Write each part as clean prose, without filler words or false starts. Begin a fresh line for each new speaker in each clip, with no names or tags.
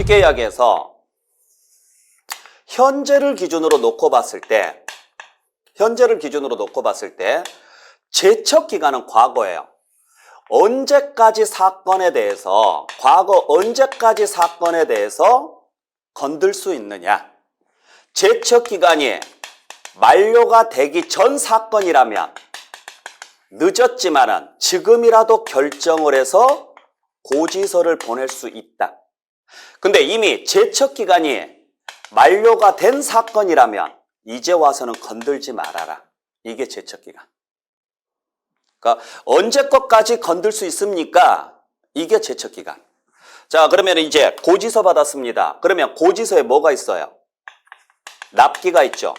쉽게 이야기해서 현재를 기준으로 놓고 봤을 때 제척 기간은 과거예요. 언제까지 사건에 대해서, 과거 언제까지 사건에 대해서 건들 수 있느냐. 제척 기간이 만료가 되기 전 사건이라면 늦었지만은 지금이라도 결정을 해서 고지서를 보낼 수 있다. 근데 이미 제척 기간이 만료가 된 사건이라면 이제 와서는 건들지 말아라. 이게 제척 기간. 그러니까 언제 것까지 건들 수 있습니까? 이게 제척 기간. 자, 그러면 이제 고지서 받았습니다. 그러면 고지서에 뭐가 있어요? 납기가 있죠.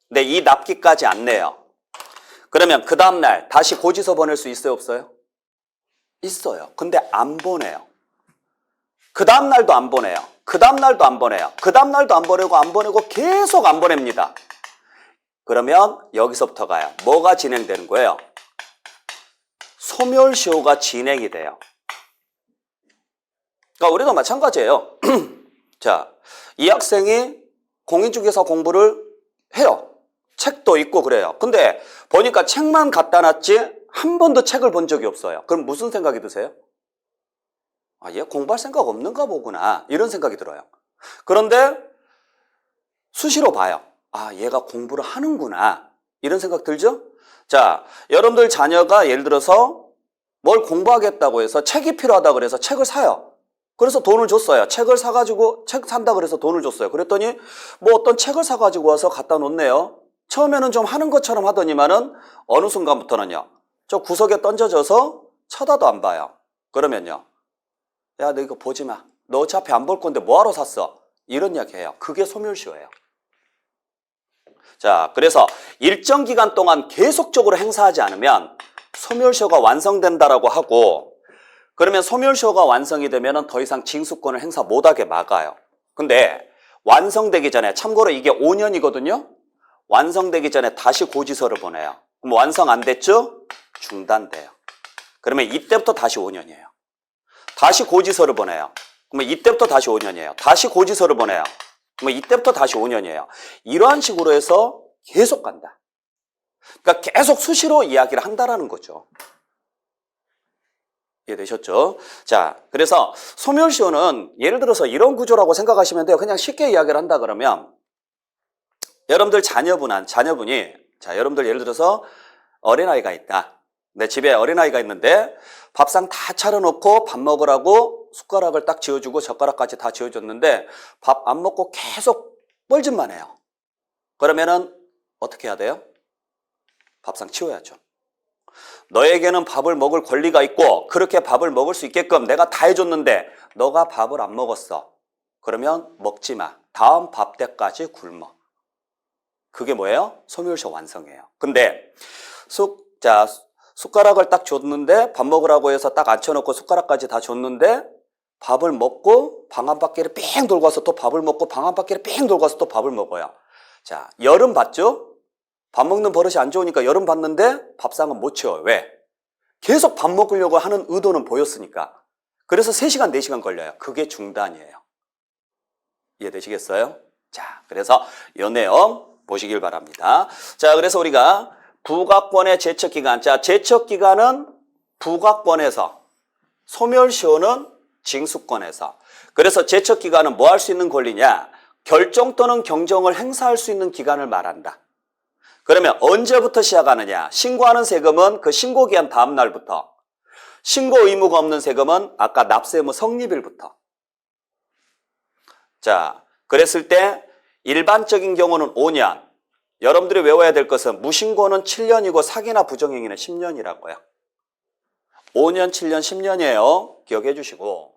근데 이 납기까지 안 내요. 그러면 그 다음날 다시 고지서 보낼 수 있어요, 없어요? 있어요. 근데 안 보내요. 그 다음날도 안 보내요. 그 다음날도 안 보내요. 그 다음날도 안 보내고 계속 안 보냅니다. 그러면 여기서부터 가요. 뭐가 진행되는 거예요? 소멸시효가 진행이 돼요. 그러니까 우리도 마찬가지예요. 자, 이 학생이 공인중개사 공부를 해요. 책도 있고 그래요. 근데 보니까 책만 갖다 놨지 한 번도 책을 본 적이 없어요. 그럼 무슨 생각이 드세요? 아, 얘 공부할 생각 없는가 보구나. 이런 생각이 들어요. 그런데 수시로 봐요. 아, 얘가 공부를 하는구나. 이런 생각 들죠? 자, 여러분들 자녀가 예를 들어서 뭘 공부하겠다고 해서 책이 필요하다 그래서 책을 사요. 그래서 돈을 줬어요. 책을 사가지고 책 산다 그래서 돈을 줬어요. 그랬더니 뭐 어떤 책을 사가지고 와서 갖다 놓네요. 처음에는 좀 하는 것처럼 하더니만은 어느 순간부터는요. 저 구석에 던져져서 쳐다도 안 봐요. 그러면요. 야, 너 이거 보지 마. 너 어차피 안 볼 건데 뭐하러 샀어? 이런 이야기 해요. 그게 소멸시효예요. 자, 그래서 일정 기간 동안 계속적으로 행사하지 않으면 소멸시효가 완성된다라고 하고, 그러면 소멸시효가 완성이 되면 더 이상 징수권을 행사 못하게 막아요. 근데 완성되기 전에, 참고로 이게 5년이거든요. 완성되기 전에 다시 고지서를 보내요. 그럼 완성 안 됐죠? 중단돼요. 그러면 이때부터 다시 5년이에요. 다시 고지서를 보내요. 그러면 이때부터 다시 5년이에요. 다시 고지서를 보내요. 그러면 이때부터 다시 5년이에요. 이러한 식으로 해서 계속 간다. 그러니까 계속 수시로 이야기를 한다라는 거죠. 이해되셨죠? 자, 그래서 소멸시효는 예를 들어서 이런 구조라고 생각하시면 돼요. 그냥 쉽게 이야기를 한다 그러면 여러분들 자녀분이 자, 여러분들 예를 들어서 어린아이가 있다. 내 집에 어린아이가 있는데 밥상 다 차려놓고 밥 먹으라고 숟가락을 딱 쥐어주고 젓가락까지 다 쥐어줬는데 밥 안 먹고 계속 뻘짓만 해요. 그러면은 어떻게 해야 돼요? 밥상 치워야죠. 너에게는 밥을 먹을 권리가 있고 그렇게 밥을 먹을 수 있게끔 내가 다 해줬는데 너가 밥을 안 먹었어. 그러면 먹지 마. 다음 밥 때까지 굶어. 그게 뭐예요? 소멸시효 완성이에요. 근데 숟가락을 딱 줬는데 밥 먹으라고 해서 딱 앉혀놓고 숟가락까지 다 줬는데 밥을 먹고 방 한 바퀴를 삥 돌고 와서 또 밥을 먹고 방 한 바퀴를 삥 돌고 와서 또 밥을 먹어요. 자, 여름 봤죠? 밥 먹는 버릇이 안 좋으니까 여름 봤는데 밥상은 못 치워요. 왜? 계속 밥 먹으려고 하는 의도는 보였으니까. 그래서 3시간, 4시간 걸려요. 그게 중단이에요. 이해되시겠어요? 자, 그래서 이 내용 보시길 바랍니다. 자, 그래서 우리가 부가권의 제척기간. 자, 제척기간은 부가권에서, 소멸시효는 징수권에서. 그래서 제척기간은 뭐 할 수 있는 권리냐? 결정 또는 경정을 행사할 수 있는 기간을 말한다. 그러면 언제부터 시작하느냐? 신고하는 세금은 그 신고기한 다음 날부터. 신고 의무가 없는 세금은 아까 납세의무 성립일부터. 자, 그랬을 때 일반적인 경우는 5년. 여러분들이 외워야 될 것은 무신고는 7년이고 사기나 부정행위는 10년이라고요. 5년, 7년, 10년이에요. 기억해 주시고.